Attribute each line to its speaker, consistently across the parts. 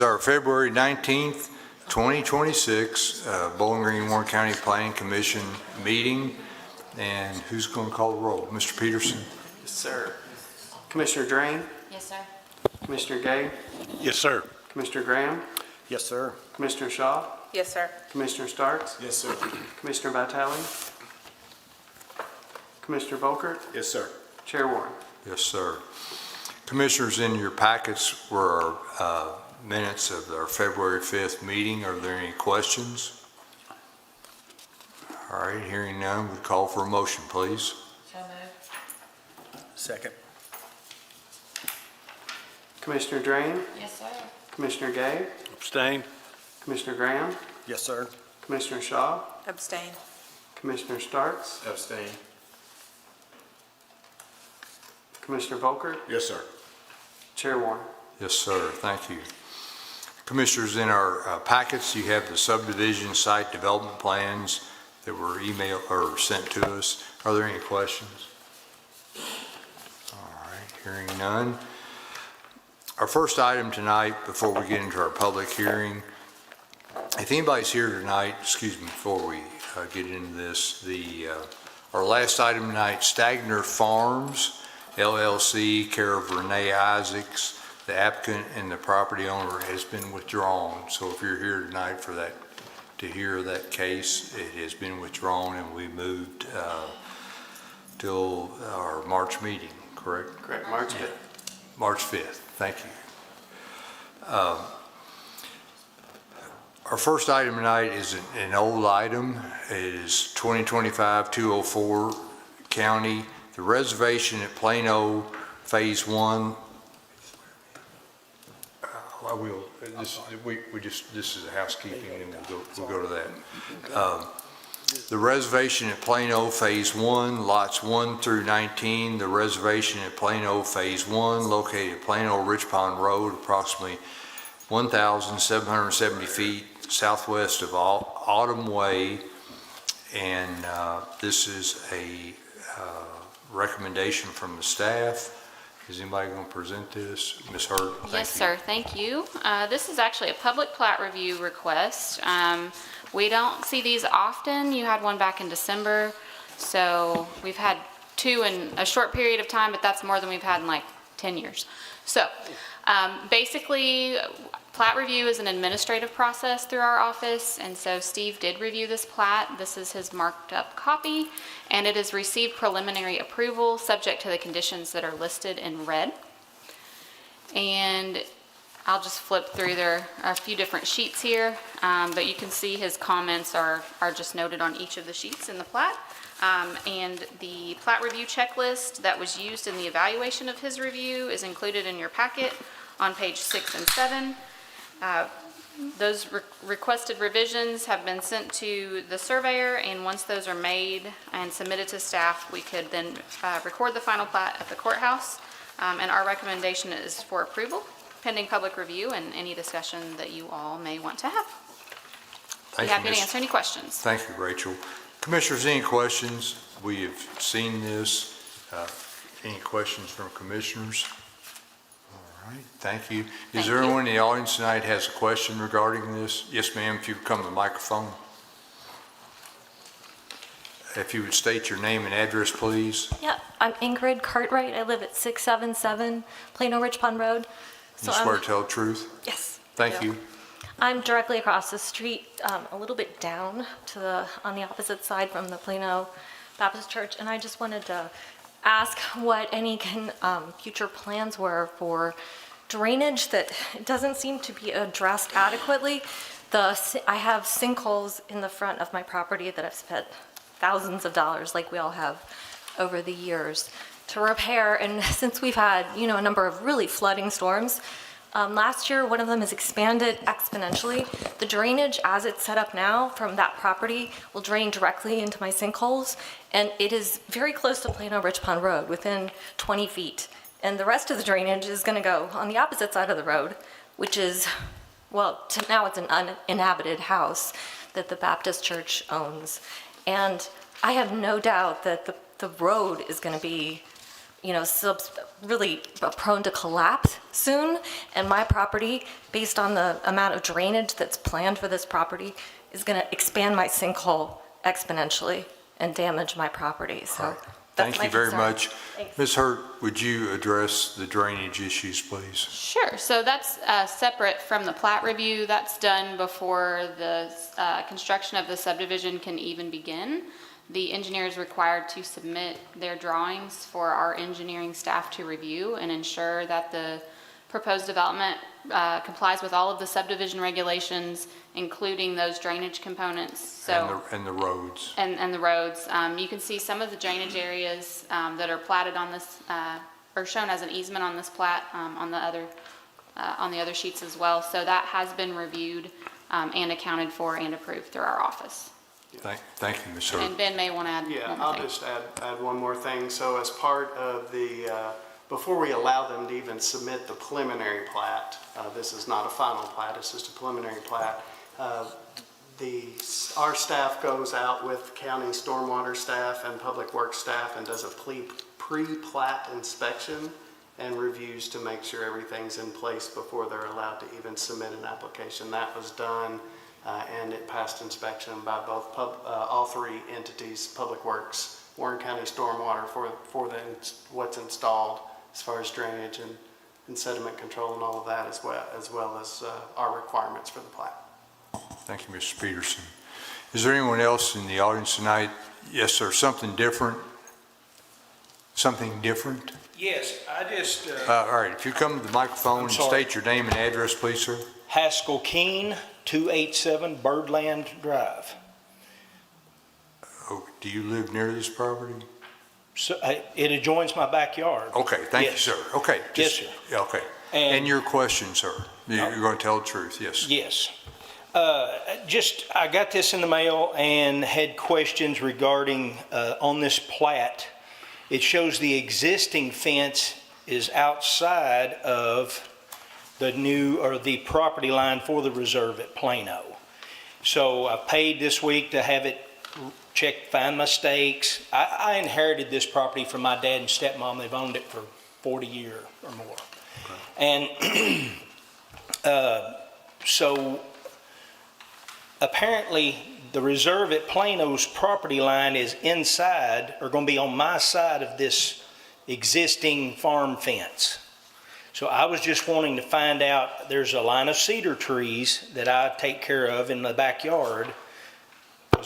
Speaker 1: Our February 19th, 2026 Bowling Green Warren County Planning Commission meeting. And who's going to call the roll? Mr. Peterson?
Speaker 2: Yes, sir. Commissioner Drain,
Speaker 3: Yes, sir.
Speaker 2: Commissioner Gay,
Speaker 4: Yes, sir.
Speaker 2: Commissioner Graham,
Speaker 4: Yes, sir.
Speaker 2: Commissioner Shaw,
Speaker 3: Yes, sir.
Speaker 2: Commissioner Starks,
Speaker 4: Yes, sir.
Speaker 2: Commissioner Vitale, Commissioner Volkert,
Speaker 4: Yes, sir.
Speaker 2: Chair Warren.
Speaker 1: Yes, sir. Commissioners, in your packets were our minutes of our February 5th meeting. Are there any questions? All right, hearing none, we call for a motion, please.
Speaker 3: So moved.
Speaker 4: Second.
Speaker 2: Commissioner Drain,
Speaker 3: Yes, sir.
Speaker 2: Commissioner Gay,
Speaker 4: Abstain.
Speaker 2: Commissioner Graham,
Speaker 4: Yes, sir.
Speaker 2: Commissioner Shaw,
Speaker 3: Abstain.
Speaker 2: Commissioner Starks,
Speaker 4: Abstain.
Speaker 2: Commissioner Volkert,
Speaker 4: Yes, sir.
Speaker 2: Chair Warren.
Speaker 1: Yes, sir. Thank you. Commissioners, in our packets, you have the subdivision site development plans that were emailed or sent to us. Are there any questions? All right, hearing none. Our first item tonight, before we get into our public hearing, if anybody's here tonight, excuse me, before we get into this, our last item tonight, Stagner Farms LLC, care of Renee Isaacs. The applicant and the property owner has been withdrawn. So if you're here tonight for that, to hear that case, it has been withdrawn and we moved till our March meeting, correct?
Speaker 2: Correct, March 5th.
Speaker 1: March 5th, thank you. Our first item tonight is an old item. It is 2025-204 County, the reservation at Plano Phase 1. This is a housekeeping and we'll go to that. The reservation at Plano Phase 1, lots 1 through 19. The reservation at Plano Phase 1, located at Plano Rich Pond Road, approximately 1,770 feet southwest of Autumn Way. And this is a recommendation from the staff. Is anybody going to present this? Ms. Hurd?
Speaker 3: Yes, sir. Thank you. This is actually a public plat review request. We don't see these often. You had one back in December. So we've had two in a short period of time, but that's more than we've had in like 10 years. So basically, plat review is an administrative process through our office, and so Steve did review this plat. This is his marked up copy, and it has received preliminary approval subject to the conditions that are listed in red. And I'll just flip through. There are a few different sheets here, but you can see his comments are just noted on each of the sheets in the plat. And the plat review checklist that was used in the evaluation of his review is included in your packet on page 6 and 7. Those requested revisions have been sent to the surveyor, and once those are made and submitted to staff, we could then record the final plat at the courthouse. And our recommendation is for approval, pending public review and any discussion that you all may want to have. Be happy to answer any questions.
Speaker 1: Thank you, Rachel. Commissioners, any questions? We have seen this. Any questions from commissioners? All right, thank you. Is there anyone in the audience tonight has a question regarding this? Yes, ma'am, if you would come to the microphone. If you would state your name and address, please.
Speaker 5: Yeah, I'm Ingrid Cartwright. I live at 677 Plano Rich Pond Road.
Speaker 1: You swear to tell the truth?
Speaker 5: Yes.
Speaker 1: Thank you.
Speaker 5: I'm directly across the street, a little bit down to on the opposite side from the Plano Baptist Church, and I just wanted to ask what any future plans were for drainage that doesn't seem to be addressed adequately. I have sinkholes in the front of my property that I've spent thousands of dollars, like we all have, over the years to repair. And since we've had, a number of really flooding storms, last year one of them has expanded exponentially. The drainage as it's set up now from that property will drain directly into my sinkholes, and it is very close to Plano Rich Pond Road, within 20 feet. And the rest of the drainage is going to go on the opposite side of the road, which is, now it's an uninhabited house that the Baptist Church owns. And I have no doubt that the road is going to be really prone to collapse soon. And my property, based on the amount of drainage that's planned for this property, is going to expand my sinkhole exponentially and damage my property. So that's
Speaker 1: Thank
Speaker 5: my
Speaker 1: you very
Speaker 5: concern.
Speaker 1: much.
Speaker 5: Thanks.
Speaker 1: Ms. Hurt, would you address the drainage issues, please?
Speaker 3: Sure, so that's separate from the plat review. That's done before the construction of the subdivision can even begin. The engineer is required to submit their drawings for our engineering staff to review and ensure that the proposed development complies with all of the subdivision regulations, including those drainage components. So.
Speaker 1: And the roads.
Speaker 3: And the roads. You can see some of the drainage areas that are platted on this, or shown as an easement on this plat, on the other sheets as well. So that has been reviewed and accounted for and approved through our office.
Speaker 1: Thank you, Ms. Hurt.
Speaker 3: And Ben may want to add
Speaker 2: Yeah,
Speaker 3: one more
Speaker 2: I'll
Speaker 3: thing.
Speaker 2: just add one more thing. So as part of the, before we allow them to even submit the preliminary plat, this is not a final plat, it's just a preliminary plat, our staff goes out with county stormwater staff and public works staff and does a pre-plat inspection and reviews to make sure everything's in place before they're allowed to even submit an application. That was done, and it passed inspection by both all three entities, Public Works, Warren County Stormwater for what's installed as far as drainage and sediment control and all of that, as well as our requirements for the plat.
Speaker 1: Thank you, Mr. Peterson. Is there anyone else in the audience tonight? Yes, sir, something different? Something different?
Speaker 6: Yes, I just,
Speaker 1: All right, if you come to the microphone and
Speaker 6: sorry.
Speaker 1: state your name and address, please, sir.
Speaker 6: Haskell Keen, 287 Birdland Drive.
Speaker 1: Oh, do you live near this property?
Speaker 6: So, it adjoins my backyard.
Speaker 1: Okay, thank you,
Speaker 6: Yes.
Speaker 1: sir. Okay.
Speaker 6: Yes,
Speaker 1: just-
Speaker 6: sir.
Speaker 1: yeah, Okay.
Speaker 6: And-
Speaker 1: And your question, sir? You're going to tell the truth, yes?
Speaker 6: Yes. I got this in the mail and had questions regarding, on this plat. It shows the existing fence is outside of the property line for the reserve at Plano. So I paid this week to have it checked, find mistakes. I inherited this property from my dad and stepmom. They've owned it for 40 years or more. And so apparently the reserve at Plano's property line is inside, or going to be on my side of this existing farm fence. So I was just wanting to find out, there's a line of cedar trees that I take care of in the backyard.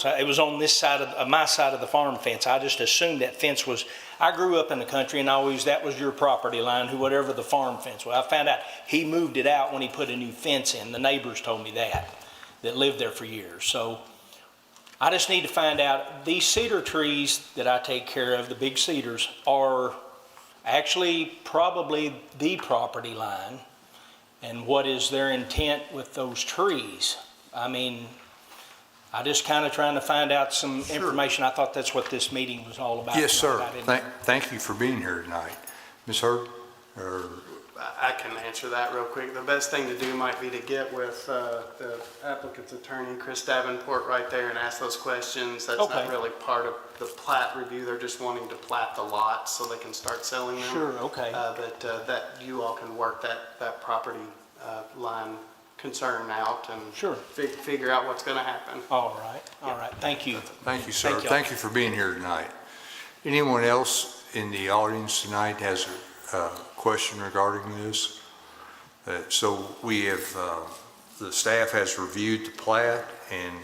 Speaker 6: It was on this side of my side of the farm fence. I just assumed that fence was, I grew up in the country and that was your property line, whatever the farm fence was. I found out he moved it out when he put a new fence in. The neighbors told me that lived there for years. So I just need to find out, these cedar trees that I take care of, the big cedars, are actually probably the property line, and what is their intent with those trees? I mean, I just kind of trying to find out some information. I thought that's what this meeting was all about.
Speaker 1: Yes, sir.
Speaker 6: I didn't-
Speaker 1: Thank you for being here tonight. Ms. Hurd?
Speaker 2: I can answer that real quick. The best thing to do might be to get with the applicant's attorney, Chris Davenport, right there and ask those questions. That's
Speaker 6: Okay.
Speaker 2: not really part of the plat review. They're just wanting to plat the lots so they can start selling them.
Speaker 6: Sure, okay.
Speaker 2: But that you all can work that property line concern out and
Speaker 6: Sure.
Speaker 2: figure out what's going to happen.
Speaker 6: All right, thank you.
Speaker 1: Thank you, sir.
Speaker 6: Thank y'all.
Speaker 1: Thank you for being here tonight. Anyone else in the audience tonight has a question regarding this? So we have, the staff has reviewed the plat and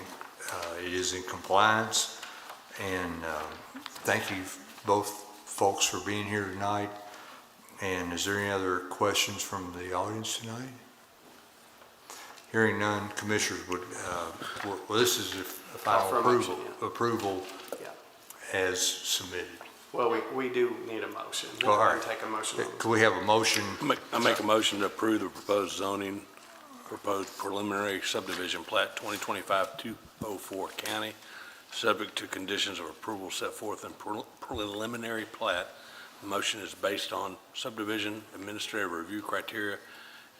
Speaker 1: it is in compliance. And thank you both folks for being here tonight. And is there any other questions from the audience tonight? Hearing none, commissioners would, well, this is a final
Speaker 2: Call for a motion,
Speaker 1: approval
Speaker 2: Yeah.
Speaker 1: as submitted.
Speaker 2: Well, we do need a motion.
Speaker 1: All right.
Speaker 2: Take a motion. on
Speaker 1: Can we have a motion?
Speaker 4: I make a motion to approve the proposed zoning, proposed preliminary subdivision plat 2025-204 county, subject to conditions of approval set forth in preliminary plat. The motion is based on subdivision administrative review criteria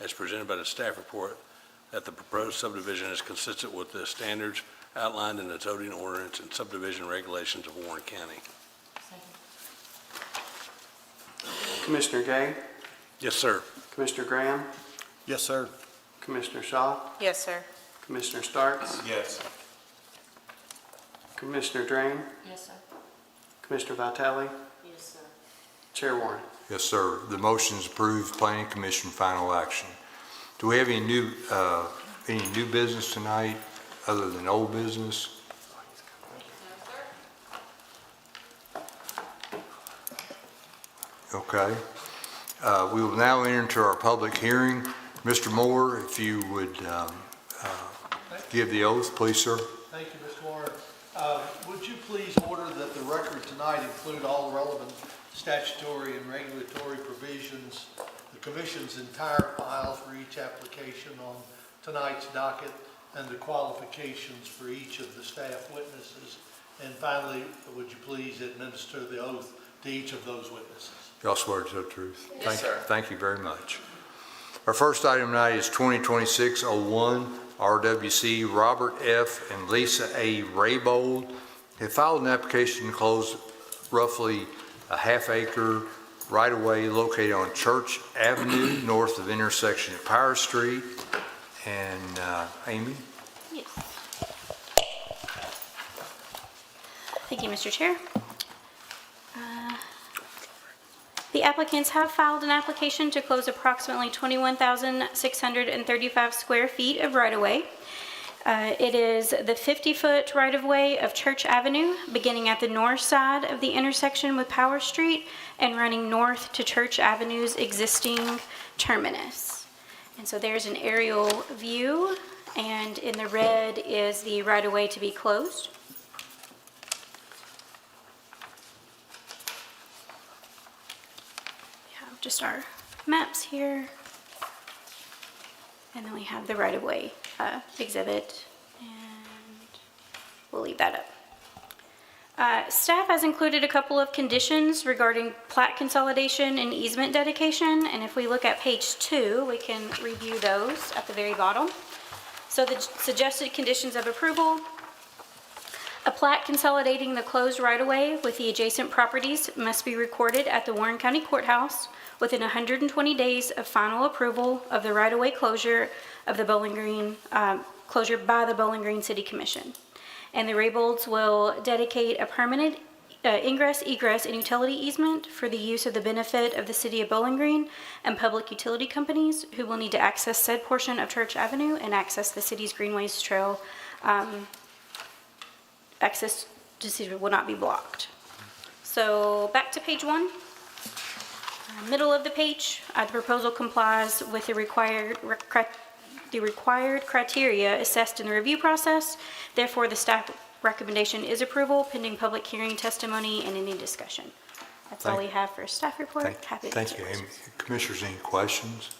Speaker 4: as presented by the staff report, that the proposed subdivision is consistent with the standards outlined in the zoning ordinance and subdivision regulations of Warren County.
Speaker 2: Commissioner Gay,
Speaker 4: Yes, sir.
Speaker 2: Commissioner Graham,
Speaker 7: Yes, sir.
Speaker 2: Commissioner Shaw,
Speaker 8: Yes, sir.
Speaker 2: Commissioner Starks,
Speaker 7: Yes.
Speaker 2: Commissioner Drain,
Speaker 8: Yes, sir.
Speaker 2: Commissioner Vitale,
Speaker 8: Yes, sir.
Speaker 2: Chair Warren.
Speaker 1: Yes, sir. The motion is approved. Planning Commission final action. Do we have any new business tonight other than old business? Okay. We will now enter into our public hearing. Mr. Moore, if you would give the oath, please, sir.
Speaker 9: Thank you, Mr. Warren. Would you please order that the record tonight include all relevant statutory and regulatory provisions, the commission's entire file for each application on tonight's docket, and the qualifications for each of the staff witnesses? And finally, would you please administer the oath to each of those witnesses?
Speaker 1: Y'all swear to tell the truth?
Speaker 2: Yes, sir.
Speaker 1: Thank you very much. Our first item tonight is 2026-01, RWC Robert F. and Lisa A. Raybold have filed an application to close roughly a half-acre right-of-way located on Church Avenue, north of intersection at Power Street. And Amy?
Speaker 3: Yes. Thank you, Mr. Chair. The applicants have filed an application to close approximately 21,635 square feet of right-of-way. It is the 50-foot right-of-way of Church Avenue, beginning at the north side of the intersection with Power Street and running north to Church Avenue's existing terminus. And so there's an aerial view, and in the red is the right-of-way to be closed. We have just our maps here. And then we have the right-of-way exhibit, and we'll leave that up. Staff has included a couple of conditions regarding plat consolidation and easement dedication, and if we look at page 2, we can review those at the very bottom. So the suggested conditions of approval: a plat consolidating the closed right-of-way with the adjacent properties must be recorded at the Warren County Courthouse within 120 days of final approval of the right-of-way closure of the Bowling Green, closure by the Bowling Green City Commission. And the Raybolds will dedicate a permanent ingress, egress, and utility easement for the use of the benefit of the City of Bowling Green and public utility companies who will need to access said portion of Church Avenue and access the city's Greenways Trail. Access to the city will not be blocked. So back to page 1. Middle of the page, the proposal complies with the required criteria assessed in the review process. Therefore, the staff recommendation is approval pending public hearing, testimony, and any discussion. That's all we have for staff report. Happy to
Speaker 1: Thank
Speaker 3: answer
Speaker 1: you, Amy.
Speaker 3: questions.
Speaker 1: Commissioners, any questions?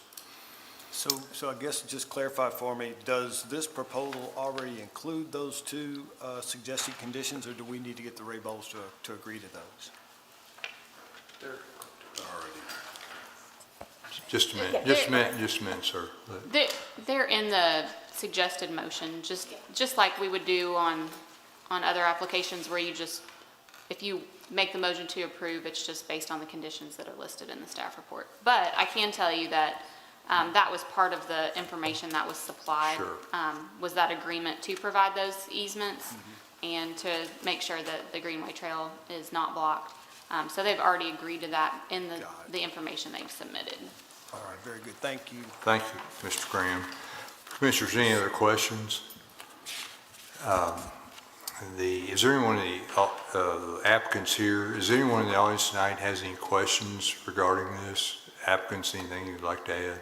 Speaker 7: So I guess just clarify for me, does this proposal already include those two suggested conditions, or do we need to get the Raybolds to agree to those?
Speaker 1: Just a minute,
Speaker 3: Yeah,
Speaker 1: just a minute, sir.
Speaker 3: They're in the suggested motion, just like we would do on other applications where you just, if you make the motion to approve, it's just based on the conditions that are listed in the staff report. But I can tell you that that was part of the information that was supplied.
Speaker 1: Sure.
Speaker 3: Was that agreement to provide those easements and to make sure that the Greenway Trail is not blocked. So they've already agreed to that in the information they've submitted.
Speaker 7: All right, very good, thank you.
Speaker 1: Thank you, Mr. Graham. Commissioners, any other questions? Is there anyone in the applicants here, is there anyone in the audience tonight has any questions regarding this? Applicants, anything you'd like to add?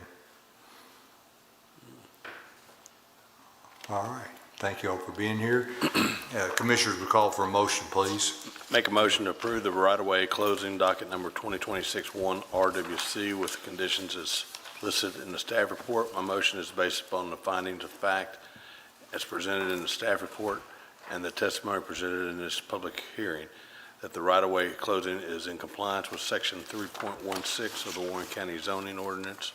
Speaker 1: All right, thank you all for being here. Commissioners, we call for a motion, please.
Speaker 4: Make a motion to approve the right-of-way closing docket number 2026-1 RWC with the conditions as listed in the staff report. My motion is based upon the findings of fact as presented in the staff report and the testimony presented in this public hearing, that the right-of-way closing is in compliance with section 3.16 of the Warren County zoning ordinance.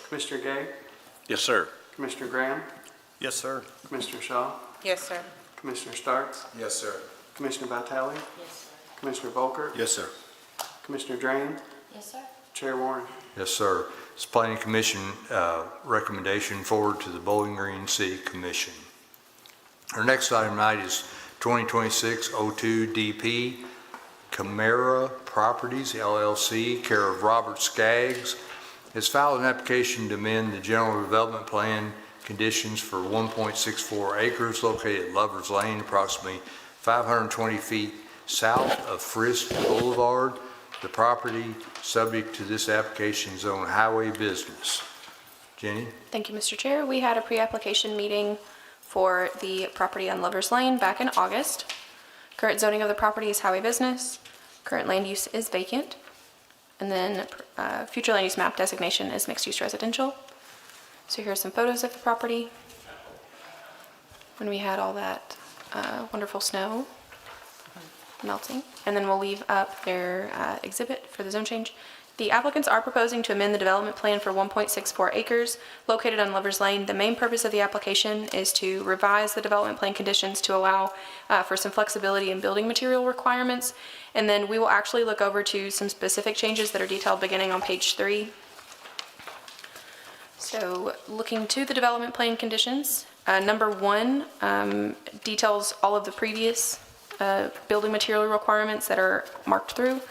Speaker 2: Commissioner Gay,
Speaker 4: Yes, sir.
Speaker 2: Commissioner Graham,
Speaker 7: Yes, sir.
Speaker 2: Commissioner Shaw,
Speaker 8: Yes, sir.
Speaker 2: Commissioner Starks?
Speaker 7: Yes, sir.
Speaker 2: Commissioner Vitale?
Speaker 5: Yes, sir.
Speaker 2: Commissioner Volker?
Speaker 7: Yes, sir.
Speaker 2: Commissioner Drain?
Speaker 5: Yes, sir.
Speaker 2: Chair Warren?
Speaker 1: Yes, sir. It's Planning Commission recommendation forward to the Bowling Green City Commission. Our next item tonight is 2026-02 DP Camara Properties LLC, care of Robert Skaggs, has filed an application to amend the general development plan conditions for 1.64 acres located at Lovers Lane, approximately 520 feet south of Frisk Boulevard. The property subject to this application is on highway business. Jenny?
Speaker 8: Thank you, Mr. Chair. We had a pre-application meeting for the property on Lovers Lane back in August. Current zoning of the property is highway business. Current land use is vacant. And then future land use map designation is mixed-use residential. So here's some photos of the property when we had all that wonderful snow melting. And then we'll leave up their exhibit for the zone change. The applicants are proposing to amend the development plan for 1.64 acres located on Lovers Lane. The main purpose of the application is to revise the development plan conditions to allow for some flexibility in building material requirements. And then we will actually look over to some specific changes that are detailed beginning on page 3. So looking to the development plan conditions, number 1 details all of the previous building material requirements that are marked through.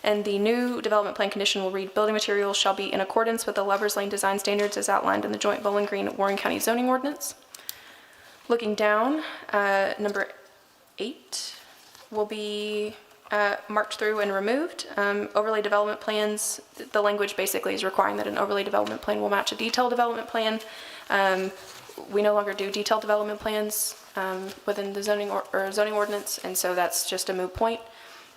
Speaker 8: And the new development plan condition will read, building materials shall be in accordance with the Lovers Lane design standards as outlined in the joint Bowling Green Warren County zoning ordinance. Looking down, number 8 will be marked through and removed. Overlay development plans, the language basically is requiring that an overlay development plan will match a detailed development plan. We no longer do detailed development plans within the zoning zoning ordinance, and so that's just a moot point.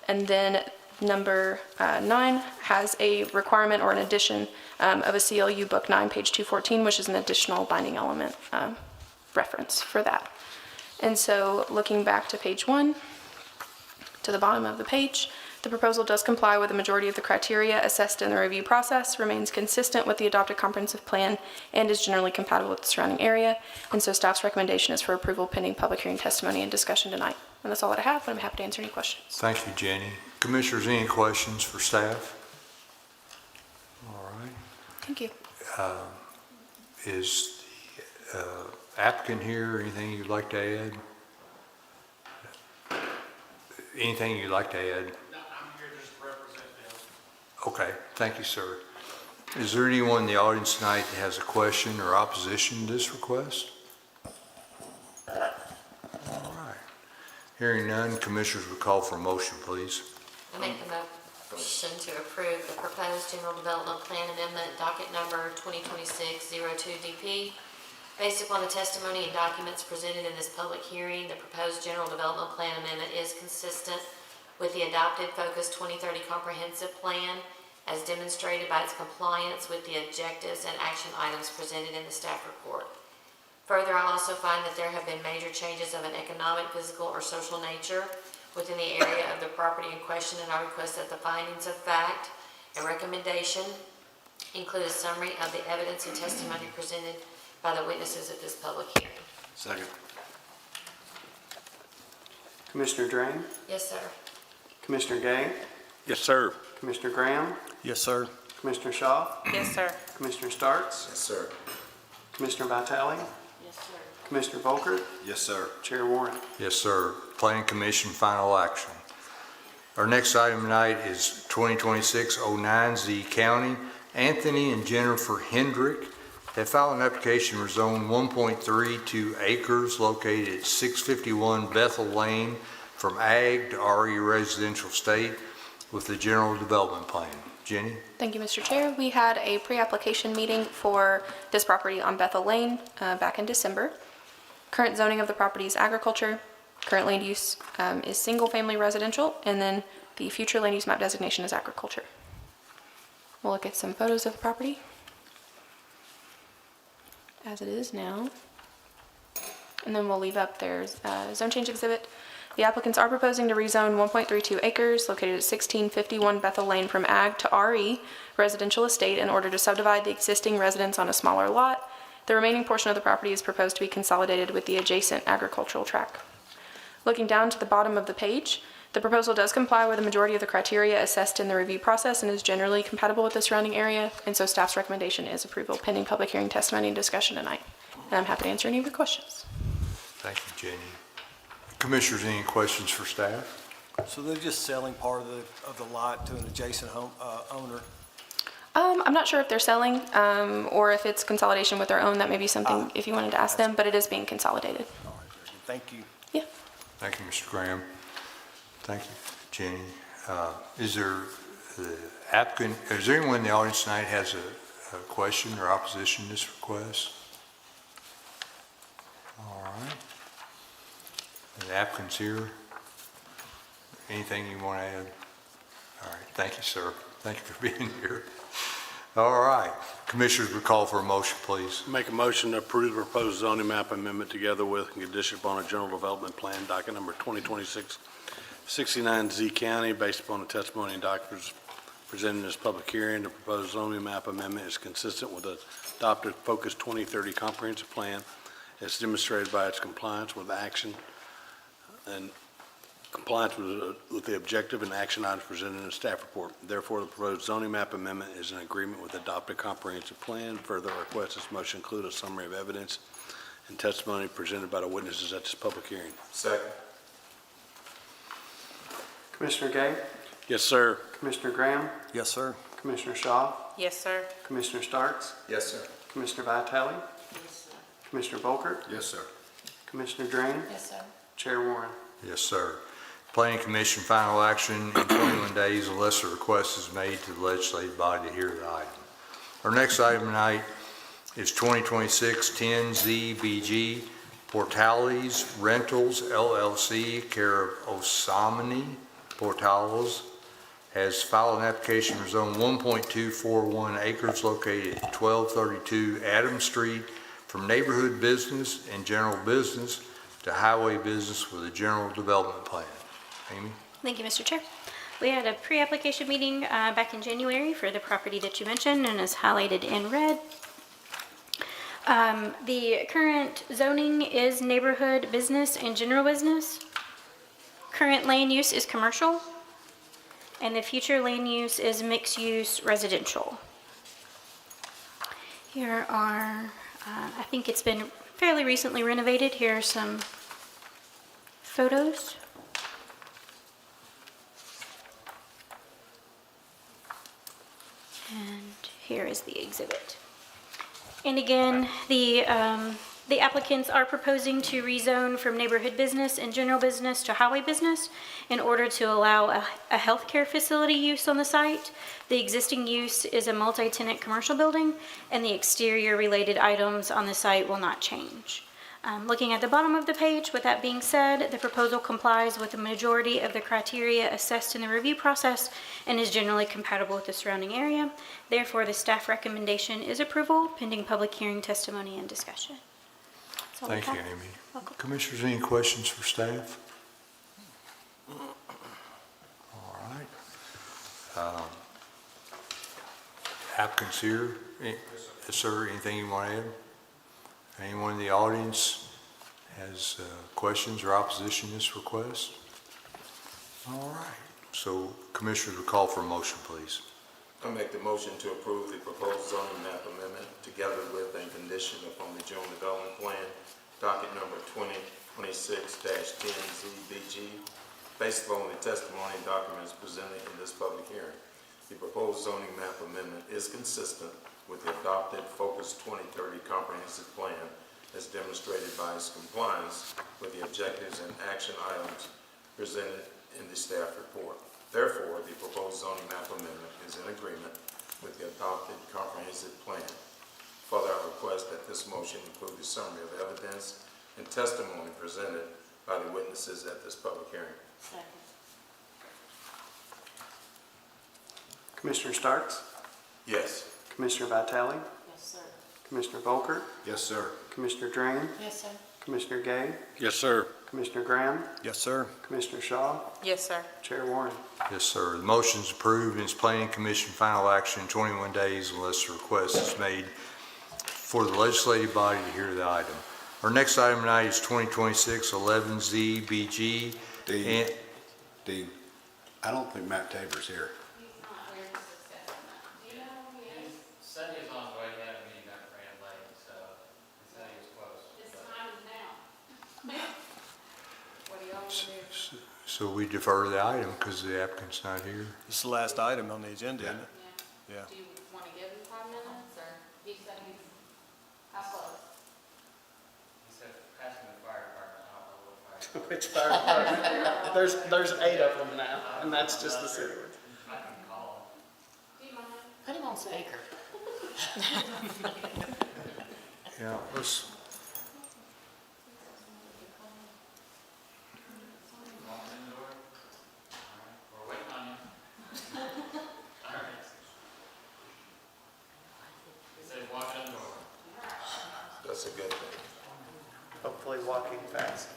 Speaker 8: And then number 9 has a requirement or an addition of a CLU Book 9, page 214, which is an additional binding element reference for that. And so looking back to page 1, to the bottom of the page, the proposal does comply with the majority of the criteria assessed in the review process, remains consistent with the adopted comprehensive plan, and is generally compatible with the surrounding area. And so staff's recommendation is for approval pending public hearing testimony and discussion tonight. And that's all that I have, but I'm happy to answer any questions.
Speaker 1: Thank you, Jenny. Commissioners, any questions for staff? All right.
Speaker 8: Thank you.
Speaker 1: Is the applicant here? Anything you'd like to add? Anything you'd like to add?
Speaker 10: No, I'm here just to represent them.
Speaker 1: Okay, thank you, sir. Is there anyone in the audience tonight that has a question or opposition to this request? All right. Hearing none, commissioners would call for a motion, please.
Speaker 11: I make the motion to approve the proposed general development plan amendment, docket number 2026-02 DP. Based upon the testimony and documents presented in this public hearing, the proposed general development plan amendment is consistent with the adopted Focus 2030 comprehensive plan as demonstrated by its compliance with the objectives and action items presented in the staff report. Further, I also find that there have been major changes of an economic, physical, or social nature within the area of the property in question, and I request that the findings of fact and recommendation include a summary of the evidence and testimony presented by the witnesses at this public hearing.
Speaker 7: Second.
Speaker 2: Commissioner Drain?
Speaker 11: Yes, sir.
Speaker 2: Commissioner Gay?
Speaker 4: Yes, sir.
Speaker 2: Commissioner Graham?
Speaker 7: Yes, sir.
Speaker 2: Commissioner Shaw?
Speaker 3: Yes, sir.
Speaker 2: Commissioner Starks?
Speaker 7: Yes, sir.
Speaker 2: Commissioner Vitale?
Speaker 11: Yes, sir.
Speaker 2: Commissioner Volker?
Speaker 7: Yes, sir.
Speaker 2: Chair Warren?
Speaker 1: Yes, sir. Planning Commission, final action. Our next item tonight is 2026-09 Z County. Anthony and Jennifer Hendrick have filed an application for zone 1.32 acres located at 651 Bethel Lane from Ag to RE residential state with the general development plan. Jenny?
Speaker 8: Thank you, Mr. Chair. We had a pre-application meeting for this property on Bethel Lane back in December. Current zoning of the property is agriculture. Current land use is single-family residential, and then the future land use map designation is agriculture. We'll look at some photos of the property as it is now. And then we'll leave up their zone change exhibit. The applicants are proposing to rezone 1.32 acres located at 1651 Bethel Lane from Ag to RE residential estate in order to subdivide the existing residence on a smaller lot. The remaining portion of the property is proposed to be consolidated with the adjacent agricultural tract. Looking down to the bottom of the page, the proposal does comply with the majority of the criteria assessed in the review process and is generally compatible with the surrounding area, and so staff's recommendation is approval pending public hearing, testimony, and discussion tonight. And I'm happy to answer any of your questions.
Speaker 1: Thank you, Jenny. Commissioners, any questions for staff?
Speaker 7: So they're just selling part of the lot to an adjacent home owner?
Speaker 8: I'm not sure if they're selling or if it's consolidation with their own. That may be something if you wanted to ask them, but it is being consolidated.
Speaker 7: All right, very good. Thank you.
Speaker 8: Yeah.
Speaker 1: Thank you, Mr. Graham. Thank you, Jenny. Is there the applicant, is there anyone in the audience tonight has a question or opposition to this request? All right. The applicant's here. Anything you want to add? All right, thank you, sir. Thank you for being here. All right, Commissioners, we call for a motion, please.
Speaker 4: Make a motion to approve the proposed zoning map amendment together with condition upon a general development plan, docket number 2026-69Z County, based upon the testimony and documents presented in this public hearing. The proposed zoning map amendment is consistent with the adopted Focus 2030 comprehensive plan as demonstrated by its compliance with action and compliance with the objective and action items presented in the staff report. Therefore, the proposed zoning map amendment is in agreement with the adopted comprehensive plan. Further, I request this motion include a summary of evidence and testimony presented by the witnesses at this public hearing.
Speaker 2: Second. Commissioner Gay,
Speaker 4: Yes, sir.
Speaker 2: Commissioner Graham,
Speaker 7: Yes, sir.
Speaker 2: Commissioner Shaw,
Speaker 11: Yes, sir.
Speaker 2: Commissioner Starks,
Speaker 9: Yes, sir.
Speaker 2: Commissioner Vitale,
Speaker 11: Yes, sir.
Speaker 2: Commissioner Volkert,
Speaker 9: Yes, sir.
Speaker 2: Commissioner Drain,
Speaker 11: Yes, sir.
Speaker 2: Chair Warren.
Speaker 1: Yes, sir. Planning Commission final action in 21 days unless a request is made to the legislative body to hear the item. Our next item tonight is 2026-10ZBG Portales Rentals LLC, care of Osamani Portales, has filed an application for zone 1.241 acres located at 1232 Adams Street from neighborhood business and general business to highway business with a general development plan. Amy?
Speaker 12: Thank you, Mr. Chair. We had a pre-application meeting back in January for the property that you mentioned and is highlighted in red. The current zoning is neighborhood business and general business. Current land use is commercial, and the future land use is mixed-use residential. Here are, I think it's been fairly recently renovated. Here are some photos. And here is the exhibit. And again, the applicants are proposing to rezone from neighborhood business and general business to highway business in order to allow a healthcare facility use on the site. The existing use is a multi-tenant commercial building, and the exterior related items on the site will not change. Looking at the bottom of the page, with that being said, the proposal complies with the majority of the criteria assessed in the review process and is generally compatible with the surrounding area. Therefore, the staff recommendation is approval pending public hearing, testimony, and discussion. That's all we
Speaker 1: Thank you,
Speaker 12: have.
Speaker 1: Amy.
Speaker 12: Welcome.
Speaker 1: Commissioners, any questions for staff? All right. Applicants here? Yes, sir. Anything you want to add? Anyone in the audience has questions or opposition to this request? All right. So Commissioners, will call for a motion, please.
Speaker 13: I make the motion to approve the proposed zoning map amendment together with a condition upon the general development plan, docket number 2026-10ZBG, based upon the testimony and documents presented in this public hearing. The proposed zoning map amendment is consistent with the adopted Focus 2030 comprehensive plan as demonstrated by its compliance with the objectives and action items presented in the staff report. Therefore, the proposed zoning map amendment is in agreement with the adopted comprehensive plan. Further, I request that this motion include a summary of evidence and testimony presented by the witnesses at this public hearing.
Speaker 11: Second.
Speaker 2: Commissioner Starks,
Speaker 13: Yes.
Speaker 2: Commissioner Vitale,
Speaker 11: Yes, sir.
Speaker 2: Commissioner Volkert,
Speaker 9: Yes, sir.
Speaker 2: Commissioner Drain,
Speaker 11: Yes, sir.
Speaker 2: Commissioner Gay,
Speaker 4: Yes, sir.
Speaker 2: Commissioner Graham,
Speaker 7: Yes, sir.
Speaker 2: Commissioner Shaw,
Speaker 11: Yes, sir.
Speaker 2: Chair Warren.
Speaker 1: Yes, sir. The motion is approved and it's Planning Commission final action in 21 days unless a request is made for the legislative body to hear the item. Our next item tonight is 2026-11ZBG.
Speaker 14: Dean, Dean, I don't think Matt Tabor's here.
Speaker 10: Said he was on his way, he had a meeting that ran late, so he said he was close. His time is now. What do y'all want to do?
Speaker 1: So we defer the item because the applicant's not here.
Speaker 7: This is the last item on the agenda, isn't it? Yeah.
Speaker 3: Do you want to give him 5 minutes, or he said he's, how close?
Speaker 10: He said, pass me the fire department, I don't know what fire.
Speaker 2: Which fire department? There's 8 of them now, and that's just the city one.
Speaker 10: I can call
Speaker 11: Put him on speaker.
Speaker 1: Yeah, let's,
Speaker 10: him. Walk in the door. All right, we're waiting on you. All right. He said, walk in the door.
Speaker 13: That's a good thing.
Speaker 2: Hopefully walking fast.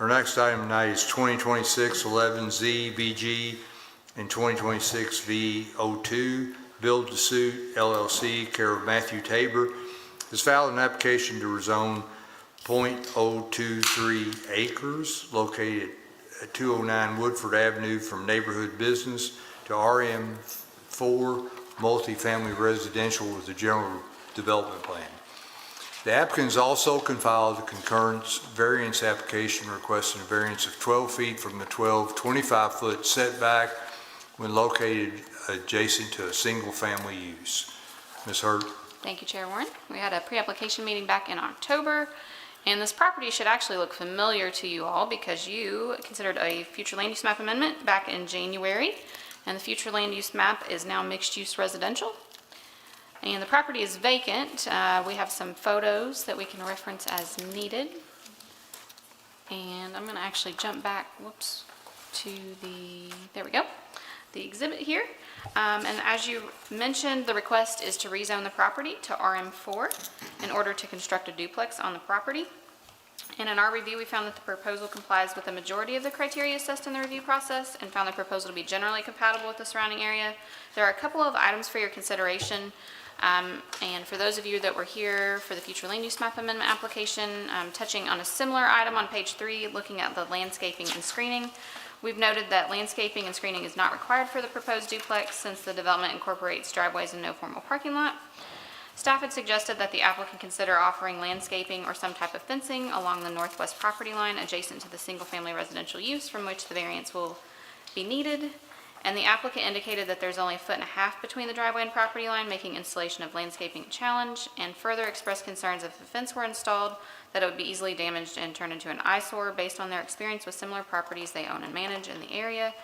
Speaker 1: our next item tonight is 2026-11ZBG and 2026-V02, Build to Suit LLC, care of Matthew Tabor, has filed an application to rezone .023 acres located at 209 Woodford Avenue from neighborhood business to RM4 multifamily residential with a general development plan. The applicants also can file the concurrence variance application requesting a variance of 12 feet from the 25-foot setback when located adjacent to a single-family use. Ms. Hurd.
Speaker 3: Thank you, Chair Warren. We had a pre-application meeting back in October, and this property should actually look familiar to you all because you considered a future land use map amendment back in January, and the future land use map is now mixed-use residential. And the property is vacant. We have some photos that we can reference as needed. And I'm going to actually jump back, whoops, to there we go, the exhibit here. And as you mentioned, the request is to rezone the property to RM4 in order to construct a duplex on the property. And in our review, we found that the proposal complies with the majority of the criteria assessed in the review process and found the proposal to be generally compatible with the surrounding area. There are a couple of items for your consideration. And for those of you that were here for the future land use map amendment application, touching on a similar item on page 3, looking at the landscaping and screening, we've noted that landscaping and screening is not required for the proposed duplex since the development incorporates driveways and no formal parking lot. Staff had suggested that the applicant consider offering landscaping or some type of fencing along the northwest property line adjacent to the single-family residential use from which the variance will be needed. And the applicant indicated that there's only 1.5 feet between the driveway and property line, making installation of landscaping a challenge, and further expressed concerns if the fence were installed, that it would be easily damaged and turned into an eyesore based on their experience with similar properties they own and manage in the area.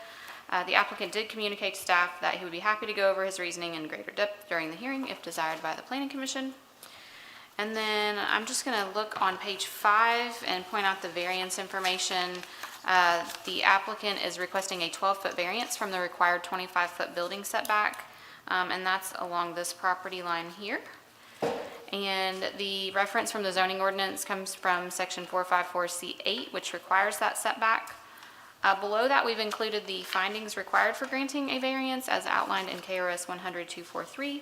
Speaker 3: The applicant did communicate to staff that he would be happy to go over his reasoning in greater depth during the hearing if desired by the Planning Commission. And then I'm just going to look on page 5 and point out the variance information. The applicant is requesting a 12-foot variance from the required 25-foot building setback, and that's along this property line here. And the reference from the zoning ordinance comes from section 454C8, which requires that setback. Below that, we've included the findings required for granting a variance as outlined in KRS 100-243.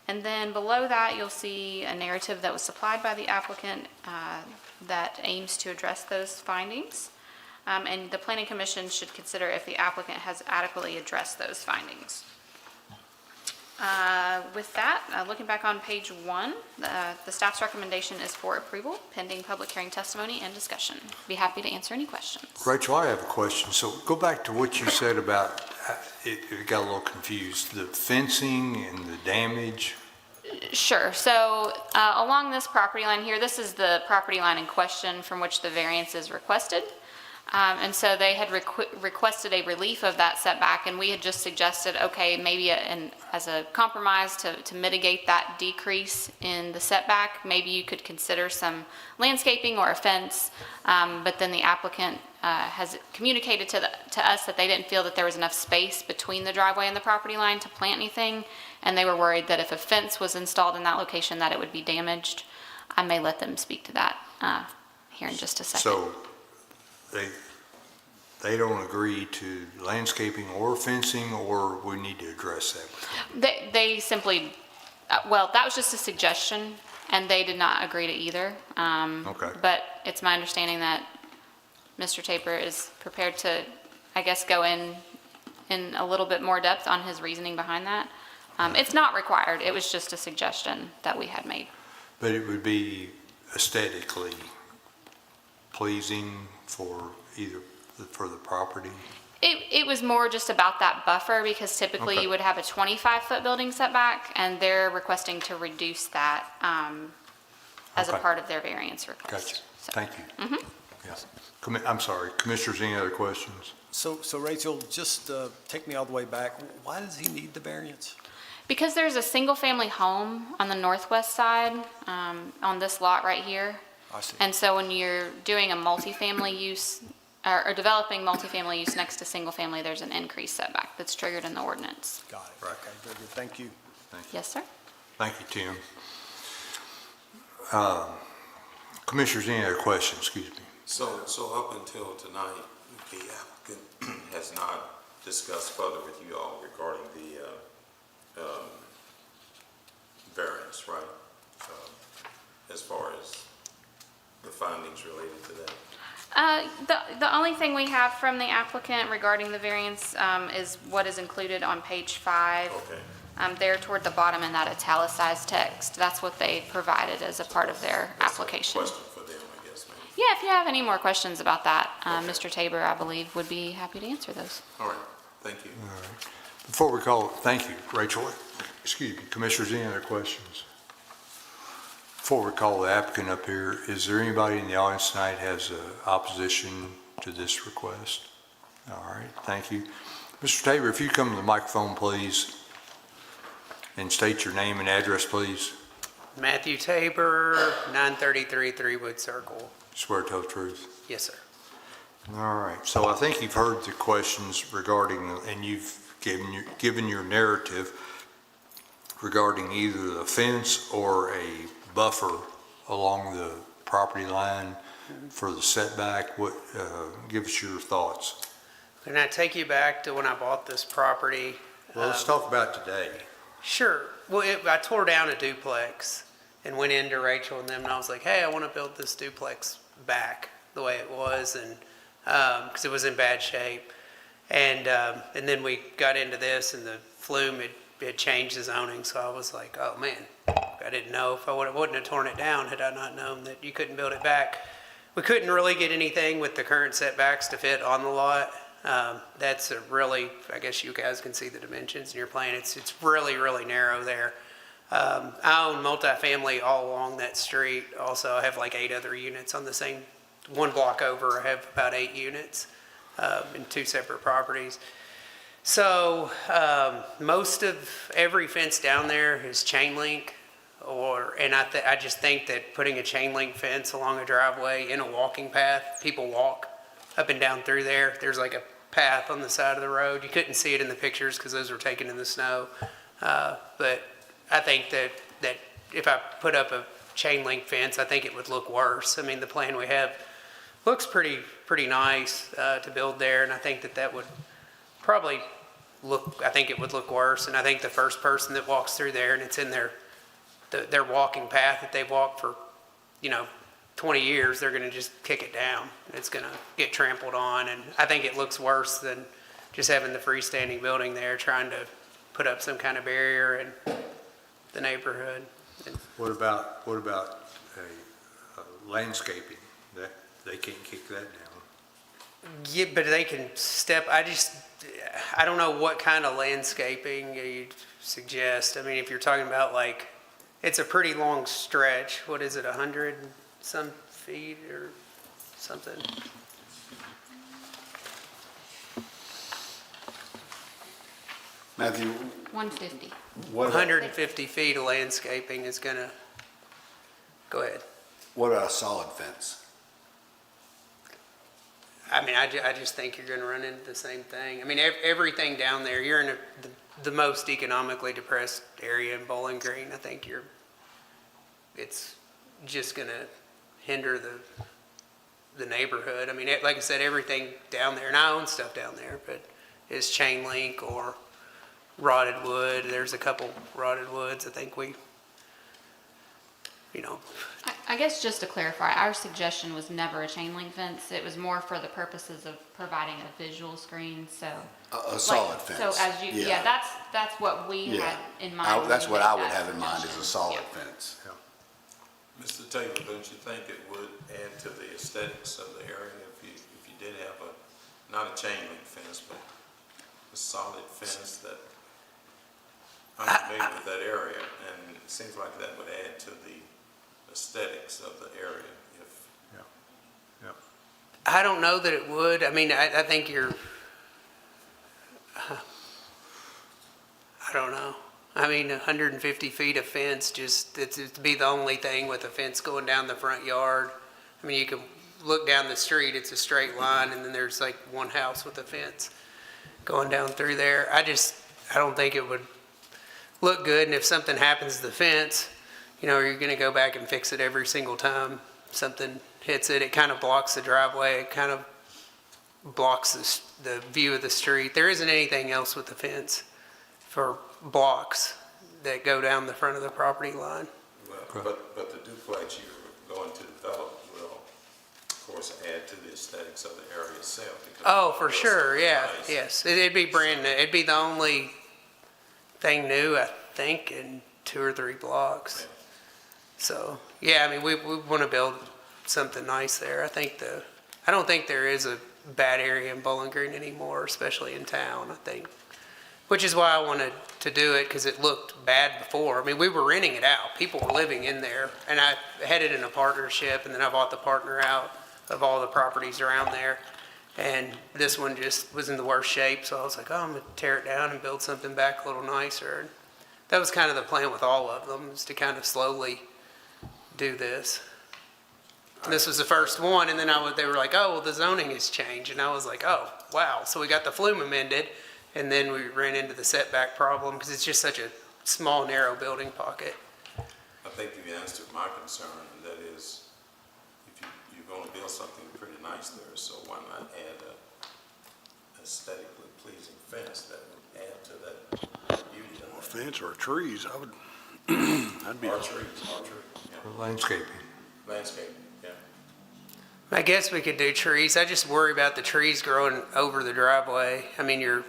Speaker 3: And then below that, you'll see a narrative that was supplied by the applicant that aims to address those findings. And the Planning Commission should consider if the applicant has adequately addressed those findings. With that, looking back on page 1, the staff's recommendation is for approval pending public hearing testimony and discussion. Be happy to answer any questions.
Speaker 1: Rachel, I have a question. So go back to what you said about, it got a little confused, the fencing and the damage.
Speaker 3: Sure. So along this property line here, this is the property line in question from which the variance is requested. And so they had requested a relief of that setback, and we had just suggested, okay, maybe as a compromise to mitigate that decrease in the setback, maybe you could consider some landscaping or a fence, but then the applicant has communicated to us that they didn't feel that there was enough space between the driveway and the property line to plant anything, and they were worried that if a fence was installed in that location, that it would be damaged. I may let them speak to that here in just a second.
Speaker 1: So they don't agree to landscaping or fencing, or we need to address that with them?
Speaker 3: They simply, well, that was just a suggestion, and they did not agree to either.
Speaker 1: Okay.
Speaker 3: But it's my understanding that Mr. Tabor is prepared to, I guess, go in a little bit more depth on his reasoning behind that. It's not required, it was just a suggestion that we had made.
Speaker 1: But it would be aesthetically pleasing for for the property?
Speaker 3: It was more just about that buffer, because typically
Speaker 1: Okay.
Speaker 3: you would have a 25-foot building setback, and they're requesting to reduce that as a
Speaker 1: Okay.
Speaker 3: part of their variance request.
Speaker 1: Gotcha.
Speaker 3: So-
Speaker 1: Thank you. Yes. I'm sorry, Commissioners, any other questions?
Speaker 7: So Rachel, just take me all the way back. Why does he need the variance?
Speaker 3: Because there's a single-family home on the northwest side, on this lot right here.
Speaker 7: I see.
Speaker 3: And so when you're doing a multifamily use, or developing multifamily use next to single-family, there's an increased setback that's triggered in the ordinance.
Speaker 7: Got it. Okay, very good. Thank you.
Speaker 3: Yes, sir?
Speaker 1: Thank you, Tim. Commissioners, any other questions? Excuse me.
Speaker 13: So up until tonight, the applicant has not discussed further with you all regarding the variance, right? As far as the findings related to that?
Speaker 3: The only thing we have from the applicant regarding the variance is what is included on page 5.
Speaker 13: Okay.
Speaker 3: There toward the bottom in that italicized text. That's what they provided as a part of their application.
Speaker 13: Question for them, I guess, maybe.
Speaker 3: Yeah, if you have any more questions about that, Mr. Tabor, I believe, would be happy to answer those.
Speaker 13: All right, thank you.
Speaker 1: Before we call, thank you, Rachel. Excuse me, Commissioners, any other questions? Before we call the applicant up here, is there anybody in the audience tonight has opposition to this request? All right, thank you. Mr. Tabor, if you come to the microphone, please, and state your name and address, please.
Speaker 15: Matthew Tabor, 933 Threewood Circle.
Speaker 1: Swear to tell the truth.
Speaker 15: Yes, sir.
Speaker 1: All right, so I think you've heard the questions regarding, and you've given your narrative regarding either the fence or a buffer along the property line for the setback. Give us your thoughts.
Speaker 15: Can I take you back to when I bought this property?
Speaker 1: Well, let's talk about today.
Speaker 15: Sure. Well, I tore down a duplex and went into Rachel and them, and I was like, hey, I want to build this duplex back the way it was, and because it was in bad shape. And then we got into this, and the flume had changed the zoning, so I was like, oh, man, I didn't know if I wouldn't have torn it down had I not known that you couldn't build it back. We couldn't really get anything with the current setbacks to fit on the lot. That's a really, I guess you guys can see the dimensions in your plan. It's really, really narrow there. I own multifamily all along that street. Also, I have like 8 other units on the same, one block over, I have about 8 units in 2 separate properties. So most of every fence down there is chain link, and I just think that putting a chain link fence along a driveway in a walking path, people walk up and down through there. There's like a path on the side of the road. You couldn't see it in the pictures because those were taken in the snow. But I think that if I put up a chain link fence, I think it would look worse. I mean, the plan we have looks pretty nice to build there, and I think that would probably I think it would look worse. And I think the first person that walks through there and it's in their walking path that they've walked for, 20 years, they're going to just kick it down. It's going to get trampled on, and I think it looks worse than just having the freestanding building there, trying to put up some kind of barrier in the neighborhood.
Speaker 1: What about landscaping? That they can't kick that down.
Speaker 15: Yeah, but they can I don't know what kind of landscaping you'd suggest. I mean, if you're talking about it's a pretty long stretch. What is it, 100 and some feet or something?
Speaker 14: Matthew,
Speaker 3: 150.
Speaker 14: what about,
Speaker 15: 150 feet of landscaping is gonna, go ahead.
Speaker 14: what about a solid fence?
Speaker 15: I mean, I just think you're gonna run into the same thing. I mean, everything down there, you're in the most economically depressed area in Bowling Green. I think it's just gonna hinder the neighborhood. I mean, like I said, everything down there, and I own stuff down there, but it's chain link or rotted wood. There's a couple rotted woods. I think
Speaker 3: I guess just to clarify, our suggestion was never a chain link fence. It was more for the purposes of providing a visual screen, so.
Speaker 14: A solid fence.
Speaker 3: So as you, yeah, that's what we
Speaker 14: Yeah.
Speaker 3: had in mind. when
Speaker 14: That's
Speaker 3: we
Speaker 14: what
Speaker 3: made
Speaker 14: I would
Speaker 3: that
Speaker 14: have in mind, is a
Speaker 3: suggestion.
Speaker 14: solid
Speaker 3: Yeah.
Speaker 14: fence.
Speaker 13: Mr. Taylor, don't you think it would add to the aesthetics of the area if you did have not a chain link fence, but a solid fence that, I'm familiar with that area, and it seems like that would add to the aesthetics of the area if.
Speaker 15: I don't know that it would. I mean, I think I don't know. I mean, 150 feet of fence, just, it'd be the only thing with a fence going down the front yard. I mean, you can look down the street, it's a straight line, and then there's like one house with a fence going down through there. I don't think it would look good, and if something happens to the fence, you're gonna go back and fix it every single time something hits it. It kind of blocks the driveway, it kind of blocks the view of the street. There isn't anything else with the fence for blocks that go down the front of the property line.
Speaker 13: Well, but the duplex you're going to develop will, of course, add to the aesthetics of the area itself. because
Speaker 15: Oh, for
Speaker 13: it's
Speaker 15: sure, yeah,
Speaker 13: nice.
Speaker 15: yes. It'd be brand new. It'd be the only thing new, I think, in 2 or 3 blocks. So, yeah, I mean, we want to build something nice there. I don't think there is a bad area in Bowling Green anymore, especially in town, I think. Which is why I wanted to do it, because it looked bad before. I mean, we were renting it out. People were living in there, and I had it in a partnership, and then I bought the partner out of all the properties around there. And this one just was in the worst shape, so I was like, oh, I'm gonna tear it down and build something back a little nicer. And that was kind of the plan with all of them, is to kind of slowly do this. And this was the first one, and then they were like, oh, well, the zoning has changed. And I was like, oh, wow. So we got the flume amended, and then we ran into the setback problem, because it's just such a small, narrow building pocket.
Speaker 13: I think you answered my concern, and that is, if you're going to build something pretty nice there, so why not add a aesthetically pleasing fence that would add to that beauty of
Speaker 4: A
Speaker 13: that?
Speaker 4: fence or trees, I'd be.
Speaker 13: Archery, yeah.
Speaker 1: Landscaping.
Speaker 13: Landscaping, yeah.
Speaker 15: I guess we could do trees. I just worry about the trees growing over the driveway. I mean, you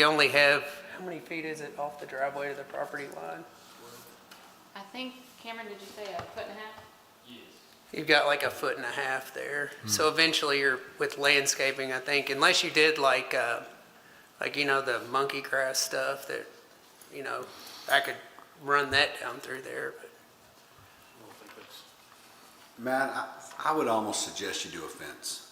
Speaker 15: only have, how many feet is it off the driveway to the property line?
Speaker 3: I think, Cameron, did you say 1.5 feet?
Speaker 10: Yes.
Speaker 15: You've got like 1.5 feet there. So eventually with landscaping, I think, unless you did like the monkey grass stuff that, I could run that down through there, but.
Speaker 14: Matt, I would almost suggest you do a fence.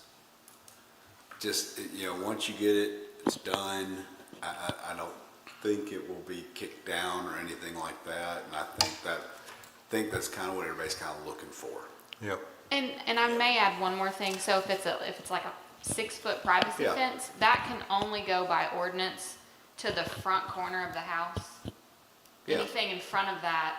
Speaker 14: Just, once you get it, it's done. I don't think it will be kicked down or anything like that, and I think that's kind of what everybody's kind of looking for.
Speaker 1: Yep.
Speaker 3: And I may add one more thing. So if it's like a 6-foot privacy
Speaker 14: Yeah.
Speaker 3: fence, that can only go by ordinance to the front corner of the house.
Speaker 14: Yeah.
Speaker 3: Anything in front of that,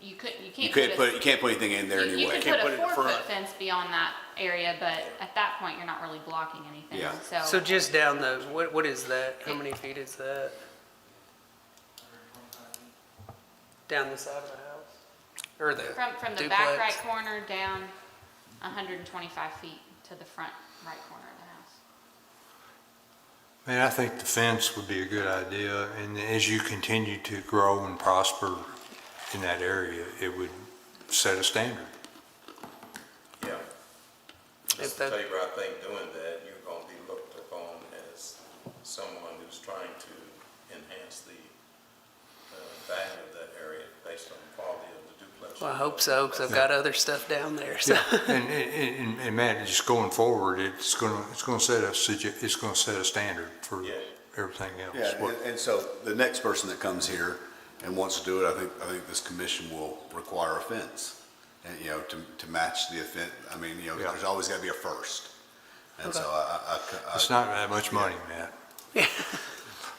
Speaker 3: you can't
Speaker 14: You
Speaker 3: put
Speaker 14: can't put anything in there
Speaker 3: You
Speaker 14: anyway.
Speaker 3: can put
Speaker 4: put
Speaker 3: a
Speaker 4: it in
Speaker 3: 4-foot
Speaker 4: front.
Speaker 3: fence beyond that area, but at that point, you're not really blocking anything.
Speaker 14: Yeah.
Speaker 15: So just down what is that? How many feet is that? Down the side of the house? Or the
Speaker 3: From the
Speaker 15: duplex?
Speaker 3: back right corner down 125 feet to the front right corner of the house.
Speaker 1: Man, I think the fence would be a good idea, and as you continue to grow and prosper in that area, it would set a standard.
Speaker 13: Yeah.
Speaker 15: If
Speaker 13: Mr.
Speaker 15: that-
Speaker 13: Tabor, I think doing that, you're going to be looked upon as someone who's trying to enhance the value of that area based on the quality of the duplex.
Speaker 15: Well, I hope so, because I've got other stuff down there, so.
Speaker 1: And Matt, just going forward, it's going to set a standard for
Speaker 13: Yeah.
Speaker 1: everything else.
Speaker 14: Yeah, and so the next person that comes here and wants to do it, I think this commission will require a fence. And, to match the offense, I mean,
Speaker 1: Yeah.
Speaker 14: there's always got to be a first. And so
Speaker 1: It's not that much money, Matt.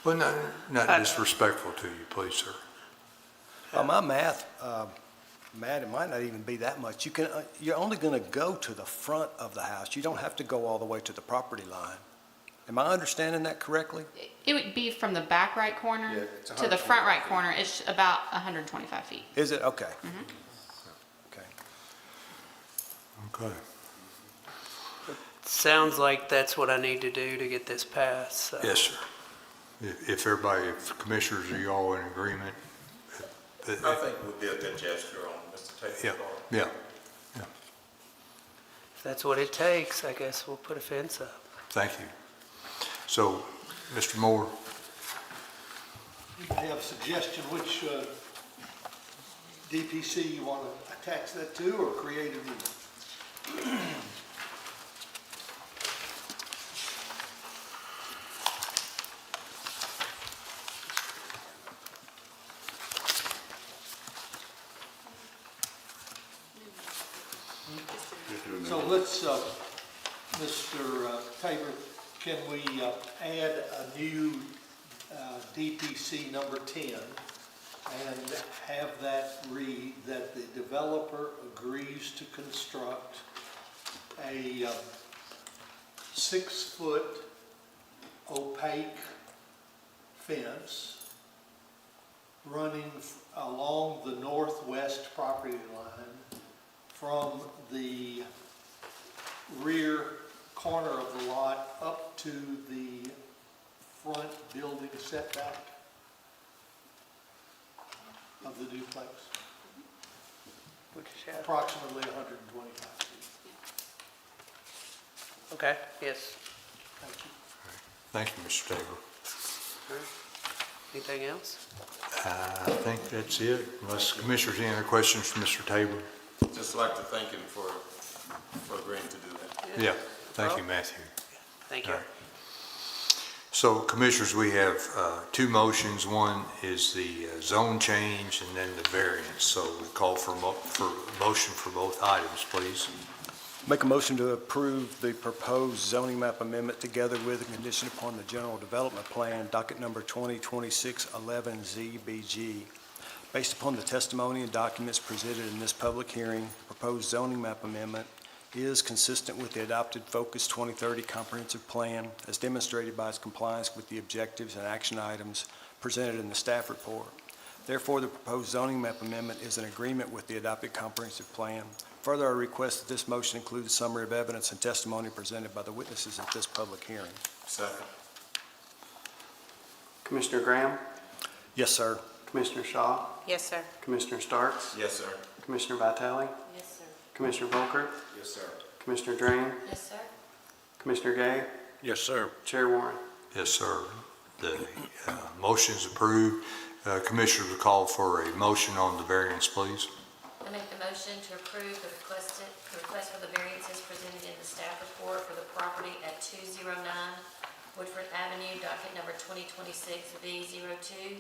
Speaker 1: Well, no, not disrespectful to you, please, sir.
Speaker 7: My math, Matt, it might not even be that much. You're only going to go to the front of the house. You don't have to go all the way to the property line. Am I understanding that correctly?
Speaker 3: It would be from the back right corner
Speaker 14: Yeah, it's
Speaker 3: to the front right corner. It's about 125 feet.
Speaker 7: Is it? Okay. Okay.
Speaker 1: Okay.
Speaker 15: Sounds like that's what I need to do to get this passed, so.
Speaker 1: Yes, sir. If commissioners, are you all in agreement?
Speaker 13: I think it would be a good gesture on Mr.
Speaker 1: Yeah,
Speaker 13: Taylor's part.
Speaker 1: yeah.
Speaker 15: If that's what it takes, I guess we'll put a fence up.
Speaker 1: Thank you. So, Mr. Moore,
Speaker 9: You have a suggestion which DPC you want to attach that to or create a new one? So let's, Mr. Tabor, can we add a new DPC number 10 and have that read that the developer agrees to construct a 6-foot opaque fence running along the northwest property line from the rear corner of the lot up to the front building setback of the duplex,
Speaker 15: Which is,
Speaker 9: approximately 125 feet.
Speaker 15: okay, yes.
Speaker 9: Thank you.
Speaker 1: thank you, Mr. Tabor.
Speaker 15: Anything else?
Speaker 1: I think that's it, unless commissioners, any other questions for Mr. Tabor?
Speaker 13: Just like to thank him for agreeing to do that.
Speaker 1: Yeah, thank you, Matthew.
Speaker 15: Thank you.
Speaker 1: All right. So commissioners, we have two motions. One is the zone change and then the variance. So we call for motion for both items, please.
Speaker 7: Make a motion to approve the proposed zoning map amendment together with a condition upon the general development plan, docket number 2026-11ZBG. Based upon the testimony and documents presented in this public hearing, proposed zoning map amendment is consistent with the adopted Focus 2030 comprehensive plan as demonstrated by its compliance with the objectives and action items presented in the staff report. Therefore, the proposed zoning map amendment is in agreement with the adopted comprehensive plan. Further, I request that this motion include a summary of evidence and testimony presented by the witnesses at this public hearing.
Speaker 13: Second.
Speaker 2: Commissioner Graham,
Speaker 7: Yes, sir.
Speaker 2: Commissioner Shaw,
Speaker 15: Yes, sir.
Speaker 2: Commissioner Starks,
Speaker 13: Yes, sir.
Speaker 2: Commissioner Vitale,
Speaker 11: Yes, sir.
Speaker 2: Commissioner Volker,
Speaker 13: Yes, sir.
Speaker 2: Commissioner Drain,
Speaker 11: Yes, sir.
Speaker 2: Commissioner Gay,
Speaker 4: Yes, sir.
Speaker 2: Chair Warren.
Speaker 1: Yes, sir. The motion is approved. Commissioners will call for a motion on the variance, please.
Speaker 11: I make the motion to approve the request for the variances presented in the staff report for the property at 209 Woodford Avenue, docket number 2026-V02.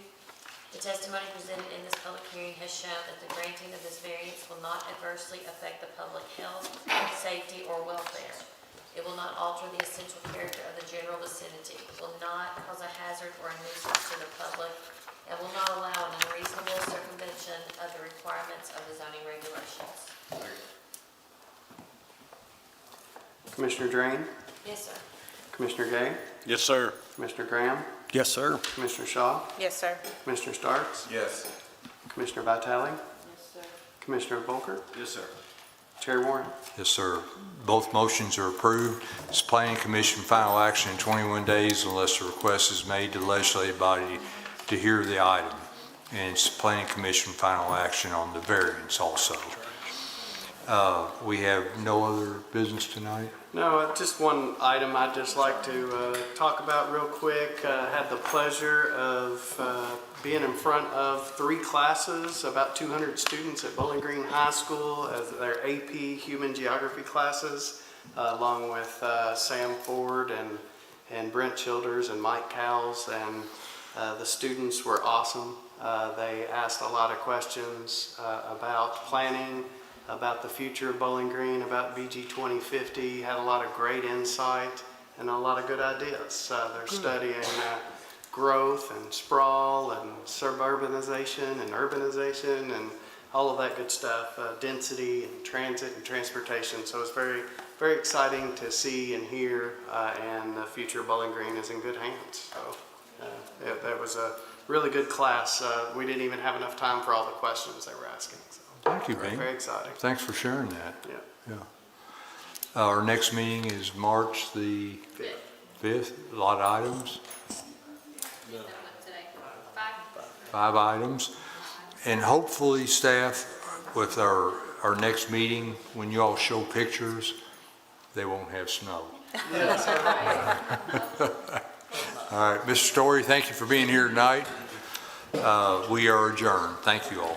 Speaker 11: The testimony presented in this public hearing has shown that the granting of this variance will not adversely affect the public health, safety, or welfare. It will not alter the essential character of the general vicinity. It will not cause a hazard or a nuisance to the public, and will not allow an unreasonable circumvention of the requirements of the zoning regulations.
Speaker 2: Commissioner Drain,
Speaker 11: Yes, sir.
Speaker 2: Commissioner Gay,
Speaker 4: Yes, sir.
Speaker 2: Commissioner Graham,
Speaker 7: Yes, sir.
Speaker 2: Commissioner Shaw,
Speaker 15: Yes, sir.
Speaker 2: Commissioner Starks,
Speaker 13: Yes.
Speaker 2: Commissioner Vitale,
Speaker 11: Yes, sir.
Speaker 2: Commissioner Volker,
Speaker 13: Yes, sir.
Speaker 2: Chair Warren.
Speaker 1: Yes, sir. Both motions are approved. It's Planning Commission final action in 21 days unless a request is made to the legislative body to hear the item. And it's Planning Commission final action on the variance also. We have no other business tonight?
Speaker 2: No, just one item I'd just like to talk about real quick. Had the pleasure of being in front of 3 classes, about 200 students at Bowling Green High School as their AP Human Geography classes, along with Sam Ford and Brent Childers and Mike Cowles, and the students were awesome. They asked a lot of questions about planning, about the future of Bowling Green, about BG 2050, had a lot of great insight and a lot of good ideas. They're studying growth and sprawl and suburbanization and urbanization and all of that good stuff, density and transit and transportation. So it's very, very exciting to see and hear, and the future of Bowling Green is in good hands. So that was a really good class. We didn't even have enough time for all the questions they were asking. So
Speaker 1: Thank you, Bing.
Speaker 2: very exciting.
Speaker 1: Thanks for sharing that.
Speaker 2: Yeah.
Speaker 1: Yeah. Our next meeting is March the 5th. A lot of items, 5 items. And hopefully, staff, with our next meeting, when you all show pictures, they won't have snow. All right, Mr. Story, thank you for being here tonight. We are adjourned. Thank you all.